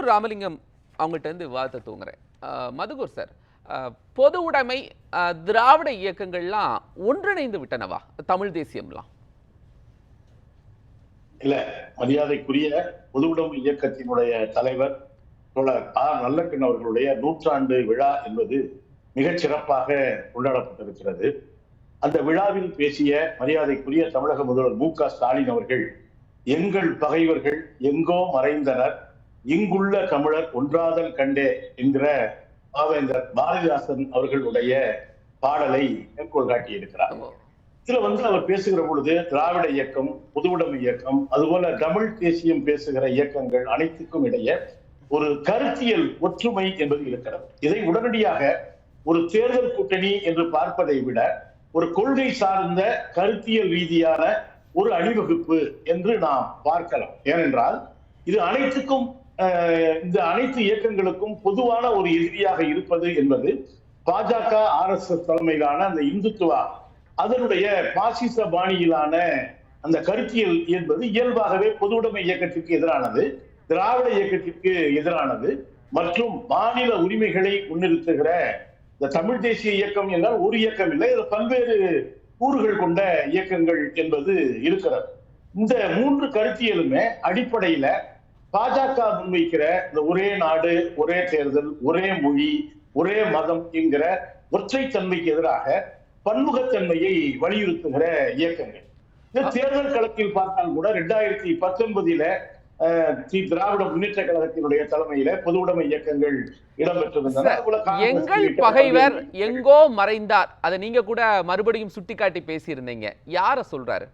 மதுக்கூர் ராமலிங்கம் அவங்கள்ட்ட இருந்து விவாதத்தை தூங்குறேன். மதுக்கூர் சார், பொது உடைமை திராவிட இயக்கங்கள்லாம் ஒன்றிணைந்து விட்டனவா தமிழ் தேசியம்லாம்? இல்ல, மரியாதைக்குரிய பொது உடைமை இயக்கத்தினுடைய தலைவர் நல்லக்கண் அவர்களுடைய 100ஆண்டு விழா என்பது மிகச் சிறப்பாக கொண்டாடப்பட்டிருக்கிறது. அந்த விழாவில் பேசிய மரியாதைக்குரிய தமிழக முதல்வர் மு.க. ஸ்டாலின் அவர்கள், எங்கள் பகைவர்கள் எங்கோ மறைந்தனர், இங்குள்ள தமிழர் ஒன்றாதல் கண்டே என்கிற பாவேந்தர் பாரதிதாசன் அவர்களுடைய பாடலை மேற்கோள் காட்டியிருக்கிறார். இதுல அவர் பேசுகிற பொழுது திராவிட இயக்கம், பொது உடைமை இயக்கம், அதுபோல தமிழ் தேசியம் பேசுகிற இயக்கங்கள் அனைத்துக்கும் இடையே ஒரு கருத்தியல் ஒற்றுமை என்பது இருக்கிறது. இதை உடனடியாக ஒரு தேர்தல் கூட்டணி என்று பார்ப்பதை விட ஒரு கொள்கை சார்ந்த கருத்தியல் ரீதியான ஒரு அணிவகுப்பு என்று நாம் பார்க்கலாம். ஏனென்றால் இது அனைத்துக்கும், இந்த அனைத்து இயக்கங்களுக்கும் பொதுவான ஒரு எதிரியாக இருப்பது என்பது பாஜக RSS தலைமையிலான அந்த இந்துத்துவா, அதனுடைய பாசிச பாணியிலான அந்த கருத்தியல் என்பது இயல்பாகவே பொது உடைமை இயக்கத்திற்கு எதிரானது, திராவிட இயக்கத்திற்கு எதிரானது, மற்றும் மாநில உரிமைகளை முன்னிறுத்துகிற இந்த தமிழ் தேசிய இயக்கம் என்றால் ஒரு இயக்கம் இல்லை, இது பல்வேறு கூறுகள் கொண்ட இயக்கங்கள் என்பது இருக்கிறது. இந்த 3 கருத்தியலுமே அடிப்படையில பாஜக முன்வைக்கிற இந்த ஒரே நாடு, ஒரே தேர்தல், ஒரே மொழி, ஒரே மதம் என்கிற ஒற்றைத்தன்மைக்கு எதிராக பன்முகத்தன்மையை வலியுறுத்துகிற இயக்கங்கள். இந்த தேர்தல் களத்தில் பார்த்தால் கூட 2019 திராவிட முன்னேற்ற கழகத்தினுடைய தலைமையில பொது உடைமை இயக்கங்கள் இடம்பெற்றிருந்தன. எங்கள் பகைவர் எங்கோ மறைந்தார், அதை நீங்க கூட மறுபடியும் சுட்டிக்காட்டி பேசியிருந்தீங்க. யார சொல்றாரு?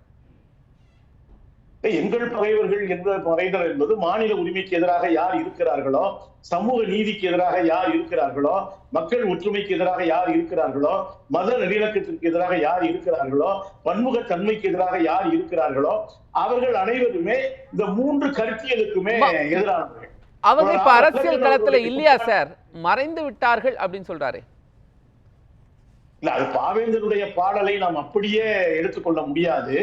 எங்கள் பகைவர்கள் என்ற மறைதல் என்பது மாநில உரிமைக்கு எதிராக யார் இருக்கிறார்களோ, சமூக நீதிக்கு எதிராக யார் இருக்கிறார்களோ, மக்கள் ஒற்றுமைக்கு எதிராக யார் இருக்கிறார்களோ, மத நல்லிணக்கத்திற்கு எதிராக யார் இருக்கிறார்களோ, பன்முகத்தன்மைக்கு எதிராக யார் இருக்கிறார்களோ, அவர்கள் அனைவருமே இந்த 3 கருத்தியலுக்குமே எதிரானவர்கள். அவங்க இப்ப அரசியல் களத்துல இல்லையா சார், மறைந்து விட்டார்கள் அப்படின்னு சொல்றாரு? இல்ல, அது பாவேந்தருடைய பாடலை நாம் அப்படியே எடுத்துக்கொள்ள முடியாது.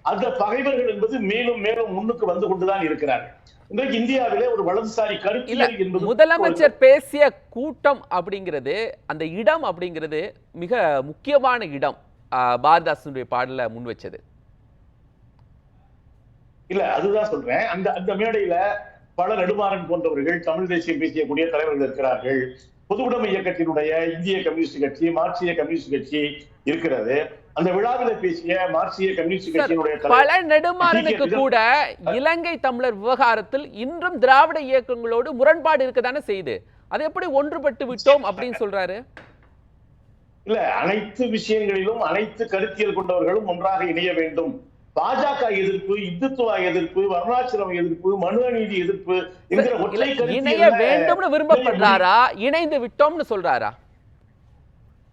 அந்த பகைவர்கள் என்பது மேலும் மேலும் முன்னுக்கு வந்து கொண்டுதான் இருக்கிறார்கள். இன்றைக்கு இந்தியாவிலே ஒரு வலதுசாரி கருத்தியல் என்பது, முதலமைச்சர் பேசிய கூட்டம் அப்படிங்கிறது, அந்த இடம் அப்படிங்கிறது மிக முக்கியமான இடம். பாரதிதாசனுடைய பாடல முன் வச்சது இல்ல, அதுதான் சொல்றேன். அந்த அந்த மேடையில பல நெடுமாறன் போன்றவர்கள், தமிழ் தேசியம் பேசியக்கூடிய தலைவர்கள் இருக்கிறார்கள். பொது உடைமை இயக்கத்தினுடைய இந்திய கம்யூனிஸ்ட் கட்சி, மார்க்சிய கம்யூனிஸ்ட் கட்சி இருக்கிறது. அந்த விழாவில் பேசிய மார்க்சிய கம்யூனிஸ்ட் கட்சியினுடைய பல நெடுமாறனுக்கு கூட இலங்கை தமிழர் விவகாரத்தில் இன்றும் திராவிட இயக்கங்களோடு முரண்பாடு இருக்கதானே செய்து, அதை எப்படி ஒன்றுபட்டு விட்டோம் அப்படின்னு சொல்றாரு? இல்ல, அனைத்து விஷயங்களிலும் அனைத்து கருத்தியல் கொண்டவர்களும் ஒன்றாக இணைய வேண்டும். பாஜக எதிர்ப்பு, இந்துத்துவா எதிர்ப்பு, வர்ணாசிரம எதிர்ப்பு, மனு அநீதி எதிர்ப்பு என்கிற ஒற்றை இணைய வேண்டும்னு விரும்பப்படுறாரா, இணைந்து விட்டோம்னு சொல்றாரா?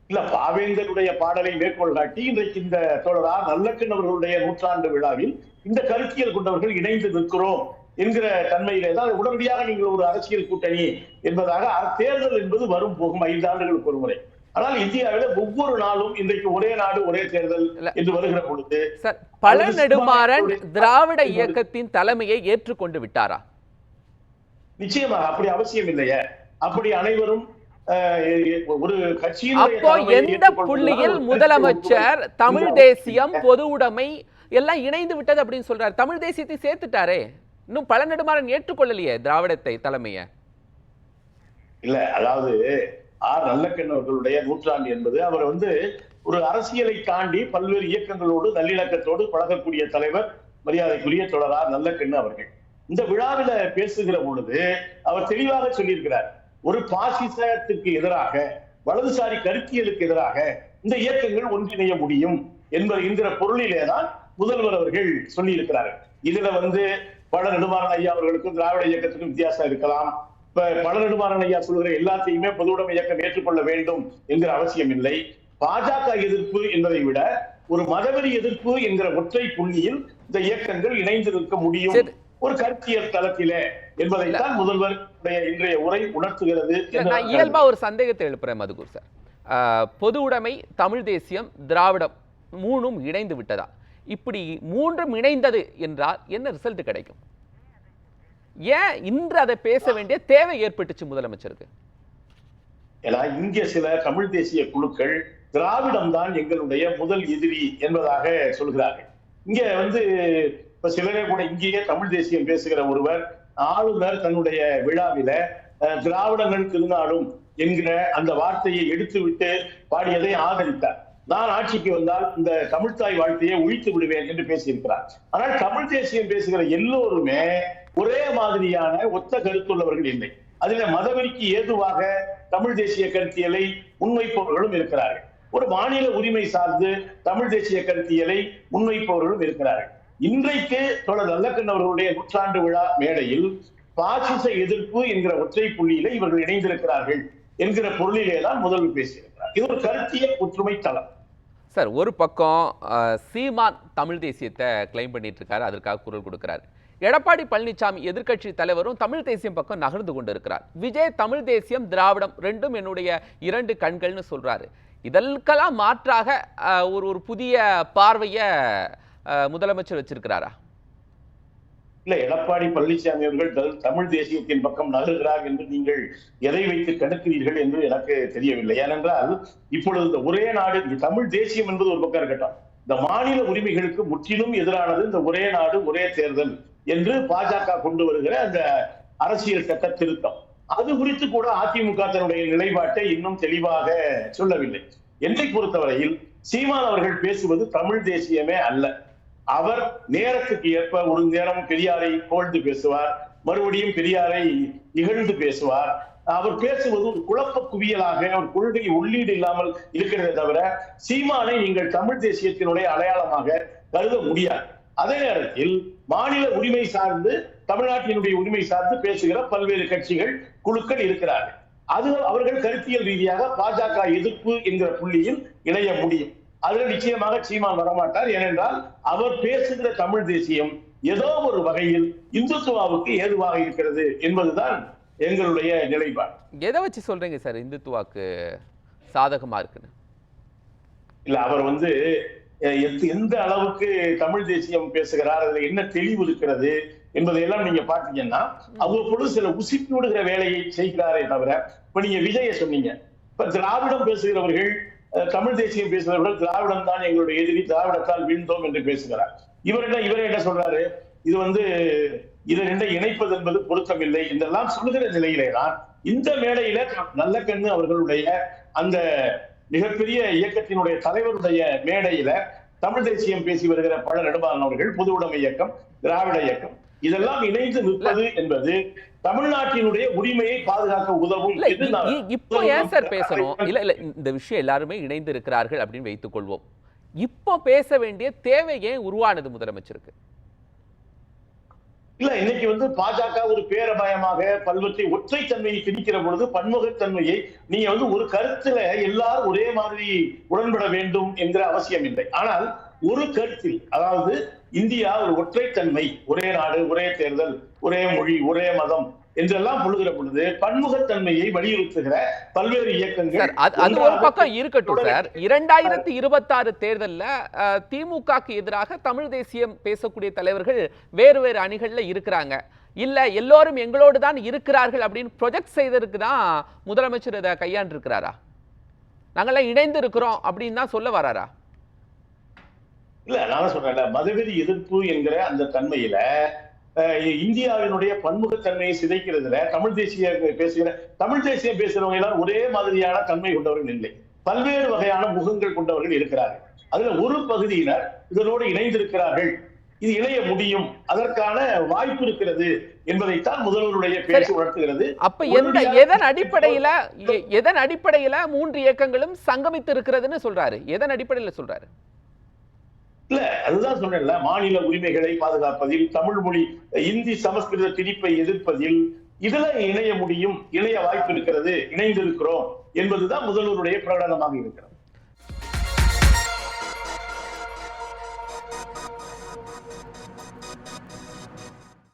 இல்ல, பாவேந்தருடைய பாடலை மேற்கோள் காட்டி இன்றைக்கு இந்த தோழரார் நல்லக்கண் அவர்களுடைய 100ஆண்டு விழாவில் இந்த கருத்தியல் கொண்டவர்கள் இணைந்து நிற்கிறோம் என்கிற தன்மையிலே தான் உடனடியாக நீங்கள் ஒரு அரசியல் கூட்டணி என்பதாக தேர்தல் என்பது வரும் போகும் 5 ஆண்டுகளுக்கு ஒரு முறை. ஆனால் இந்தியாவில் ஒவ்வொரு நாளும் இன்றைக்கு ஒரே நாடு ஒரே தேர்தல் என்று வருகிற பொழுது பல நெடுமாறன் திராவிட இயக்கத்தின் தலைமையை ஏற்றுக்கொண்டு விட்டாரா? நிச்சயமாக அப்படி அவசியம் இல்லையே. அப்படி அனைவரும் ஒரு கட்சியின் அப்போ எந்த புள்ளியில் முதலமைச்சர் தமிழ் தேசியம், பொது உடைமை எல்லாம் இணைந்து விட்டது அப்படின்னு சொல்றாரு? தமிழ் தேசியத்தை சேர்த்துட்டாரே, இன்னும் பல நெடுமாறன் ஏற்றுக்கொள்ளலையே திராவிடத்தை தலைமைய. இல்ல, அதாவது நல்லக்கண் அவர்களுடைய 100ஆண்டு என்பது அவர் ஒரு அரசியலை தாண்டி பல்வேறு இயக்கங்களோடு நல்லிணக்கத்தோடு பழகக்கூடிய தலைவர் மரியாதைக்குரிய தோழரார் நல்லக்கண் அவர்கள். இந்த விழாவில பேசுகிற பொழுது அவர் தெளிவாக சொல்லியிருக்கிறார், ஒரு பாசிசத்துக்கு எதிராக, வலதுசாரி கருத்தியலுக்கு எதிராக இந்த இயக்கங்கள் ஒன்றிணைய முடியும் என்கிற பொருளிலேதான் முதல்வர் அவர்கள் சொல்லி இருக்கிறார்கள். இதுல பல நெடுமாறன் ஐயா அவர்களுக்கும் திராவிட இயக்கத்துக்கும் வித்தியாசம் இருக்கலாம். இப்ப பல நெடுமாறன் ஐயா சொல்கிற எல்லாத்தையுமே பொது உடைமை இயக்கம் ஏற்றுக்கொள்ள வேண்டும் என்கிற அவசியம் இல்லை. பாஜக எதிர்ப்பு என்பதை விட ஒரு மதவெறி எதிர்ப்பு என்கிற ஒற்றை புள்ளியில் இந்த இயக்கங்கள் இணைந்து நிற்க முடியும் ஒரு கருத்தியல் தளத்திலே என்பதைத்தான் முதல்வர் இன்றைய உரை உணர்த்துகிறது. நான் இயல்பா ஒரு சந்தேகத்தை எழுப்புறேன் மதுக்கூர் சார். பொது உடைமை, தமிழ் தேசியம், திராவிடம் 3ம் இணைந்து விட்டதா? இப்படி 3ம் இணைந்தது என்றால் என்ன ரிசல்ட் கிடைக்கும்? ஏன் இன்று அதை பேச வேண்டிய தேவை ஏற்பட்டுச்சு முதலமைச்சருக்கு? ஏன்னா இங்க சில தமிழ் தேசிய குழுக்கள் திராவிடம் தான் எங்களுடைய முதல் எதிரி என்பதாக சொல்கிறார்கள். இங்க இப்ப சிலரே கூட இங்கேயே தமிழ் தேசியம் பேசுகிற ஒருவர் ஆளுநர் தன்னுடைய விழாவில திராவிடங்கள் திருநாளும் என்கிற அந்த வார்த்தையை எடுத்துவிட்டு பாடியதை ஆதரித்தார். நான் ஆட்சிக்கு வந்தால் இந்த தமிழ்த்தாய் வாழ்த்தையை ஒழித்து விடுவேன் என்று பேசியிருக்கிறார். ஆனால் தமிழ் தேசியம் பேசுகிற எல்லோருமே ஒரே மாதிரியான ஒத்த கருத்துள்ளவர்கள் இல்லை. அதில மதவெறிக்கு ஏதுவாக தமிழ் தேசிய கருத்தியலை முன்வைப்பவர்களும் இருக்கிறார்கள். ஒரு மாநில உரிமை சார்ந்து தமிழ் தேசிய கருத்தியலை முன்வைப்பவர்களும் இருக்கிறார்கள். இன்றைக்கு தொடர் நல்லக்கண் அவர்களுடைய நூற்றாண்டு விழா மேடையில் பாசிச எதிர்ப்பு என்கிற ஒற்றை புள்ளியில இவர்கள் இணைந்திருக்கிறார்கள் என்கிற பொருளிலே தான் முதல்வர் பேசியிருக்கிறார். இது ஒரு கருத்தியல் ஒற்றுமை தளம். சார், ஒரு பக்கம் சீமான் தமிழ் தேசியத்தை கிளைம் பண்ணிட்டு இருக்காரு, அதற்காக குரல் கொடுக்கிறார். எடப்பாடி பழனிசாமி எதிர்க்கட்சி தலைவரும் தமிழ் தேசியம் பக்கம் நகர்ந்து கொண்டு இருக்கிறார். விஜய் தமிழ் தேசியம் திராவிடம் ரெண்டும் என்னுடைய இரண்டு கண்கள்னு சொல்றாரு. இதற்கெல்லாம் மாற்றாக ஒரு புதிய பார்வையை முதலமைச்சர் வச்சிருக்கிறாரா? இல்ல, எடப்பாடி பழனிசாமி அவர்கள் தமிழ் தேசியத்தின் பக்கம் நகர்கிறார் என்று நீங்கள் எதை வைத்து கணக்கிறீர்கள் என்று எனக்கு தெரியவில்லை. ஏனென்றால் இப்பொழுது இந்த ஒரே நாடு தமிழ் தேசியம் என்பது ஒரு பக்கம் இருக்கட்டும், இந்த மாநில உரிமைகளுக்கு முற்றிலும் எதிரானது இந்த ஒரே நாடு ஒரே தேர்தல் என்று பாஜக கொண்டு வருகிற அந்த அரசியல் சட்ட திருத்தம். அது குறித்து கூட அதிமுக தன்னுடைய நிலைப்பாட்டை இன்னும் தெளிவாக சொல்லவில்லை. என்னை பொறுத்தவரையில் சீமான் அவர்கள் பேசுவது தமிழ் தேசியமே அல்ல. அவர் நேரத்துக்கு ஏற்ப ஒரு நேரம் பெரியாரை புகழ்ந்து பேசுவார், மறுபடியும் பெரியாரை இகழ்ந்து பேசுவார். அவர் பேசுவது ஒரு குழப்ப குவியலாக ஒரு கொள்கை உள்ளீடு இல்லாமல் இருக்கிறதை தவிர சீமானை நீங்கள் தமிழ் தேசியத்தினுடைய அடையாளமாக கருத முடியாது. அதே நேரத்தில் மாநில உரிமை சார்ந்து தமிழ்நாட்டினுடைய உரிமை சார்ந்து பேசுகிற பல்வேறு கட்சிகள் குழுக்கள் இருக்கிறார்கள். அது அவர்கள் கருத்தியல் ரீதியாக பாஜக எதிர்ப்பு என்கிற புள்ளியில் இணைய முடியும். அதுல நிச்சயமாக சீமான் வரமாட்டார். ஏனென்றால் அவர் பேசுகிற தமிழ் தேசியம் ஏதோ ஒரு வகையில் இந்துத்துவாவுக்கு ஏதுவாக இருக்கிறது என்பதுதான் எங்களுடைய நிலைப்பாடு. எதை வச்சு சொல்றீங்க சார் இந்துத்துவாக்கு சாதகமா இருக்குன்னு? இல்ல, அவர் எந்த அளவுக்கு தமிழ் தேசியம் பேசுகிறார், அதுல என்ன தெளிவு இருக்கிறது என்பதையெல்லாம் நீங்க பாத்தீங்கன்னா அவ்வப்பொழுது சில உசிப்பி விடுகிற வேலையை செய்கிறாரே தவிர, இப்ப நீங்க விஜய சொன்னீங்க, இப்ப திராவிடம் பேசுகிறவர்கள் தமிழ் தேசியம் பேசுகிறவர்கள் திராவிடம் தான் எங்களுடைய எதிரி, திராவிடத்தால் வீழ்ந்தோம் என்று பேசுகிறார். இவரே என்ன சொல்றாரு, இது ரெண்டை இணைப்பது என்பது பொருத்தமில்லை என்றெல்லாம் சொல்லுகிற நிலையிலே தான் இந்த மேடையில நல்லக்கண்ணு அவர்களுடைய அந்த மிகப்பெரிய இயக்கத்தினுடைய தலைவருடைய மேடையில தமிழ் தேசியம் பேசி வருகிற பல நெடுமாறன் அவர்கள், பொது உடைமை இயக்கம், திராவிட இயக்கம் இதெல்லாம் இணைந்து நிற்பது என்பது தமிழ்நாட்டினுடைய உரிமையை பாதுகாக்க உதவும். இப்போ ஏன் சார் பேசணும்? இல்ல இந்த விஷயம் எல்லாருமே இணைந்து இருக்கிறார்கள் அப்படின்னு வைத்துக் கொள்வோம். இப்போ பேச வேண்டிய தேவை ஏன் உருவானது முதலமைச்சருக்கு? இல்ல, இன்னைக்கு பாஜக ஒரு பேரபயமாக பல்வற்றை ஒற்றைத்தன்மையை திணிக்கிற பொழுது பன்முகத்தன்மையை நீங்க ஒரு கருத்துல எல்லாரும் ஒரே மாதிரி உடன்பட வேண்டும் என்கிற அவசியம் இல்லை. ஆனால் ஒரு கருத்தில், அதாவது இந்தியா ஒரு ஒற்றைத்தன்மை, ஒரே நாடு ஒரே தேர்தல், ஒரே மொழி ஒரே மதம் என்றெல்லாம் சொல்லுகிற பொழுது பன்முகத்தன்மையை வலியுறுத்துகிற பல்வேறு இயக்கங்கள் அது ஒரு பக்கம் இருக்கட்டும் சார். 2026 தேர்தல்ல திமுகக்கு எதிராக தமிழ் தேசியம் பேசக்கூடிய தலைவர்கள் வேறு வேறு அணிகள்ல இருக்கிறாங்க. இல்ல எல்லோரும் எங்களோடு தான் இருக்கிறார்கள் அப்படின்னு ப்ரொஜெக்ட் செய்ததற்கு தான் முதலமைச்சர் இதை கையாண்டு இருக்கிறாரா? நாங்கெல்லாம் இணைந்து இருக்கிறோம் அப்படின்னு தான் சொல்ல வராரா? இல்ல, நான் சொல்றேன், மதவெறி எதிர்ப்பு என்கிற அந்த தன்மையில இந்தியாவினுடைய பன்முகத்தன்மையை சிதைக்கிறதுல தமிழ் தேசியம் பேசுறவங்க எல்லாம் ஒரே மாதிரியான தன்மை கொண்டவர்கள் இல்லை. பல்வேறு வகையான முகங்கள் கொண்டவர்கள் இருக்கிறார்கள். அதுல ஒரு பகுதியினர் இதனோடு இணைந்திருக்கிறார்கள், இது இணைய முடியும், அதற்கான வாய்ப்பு இருக்கிறது என்பதைத்தான் முதல்வருடைய பேச்சு உணர்த்துகிறது. அப்ப எதன் அடிப்படையில மூன்று இயக்கங்களும் சங்கமித்து இருக்கிறதுன்னு சொல்றாரு? எதன் அடிப்படையில சொல்றாரு? இல்ல, அதுதான் சொன்னேன்ல, மாநில உரிமைகளை பாதுகாப்பதில், தமிழ் மொழி இந்தி சமஸ்கிருத திணிப்பை எதிர்ப்பதில் இதுல இணைய முடியும், இணைய வாய்ப்பு இருக்கிறது, இணைந்திருக்கிறோம் என்பதுதான் முதல்வருடைய பிரகடனமாக இருக்கிறது.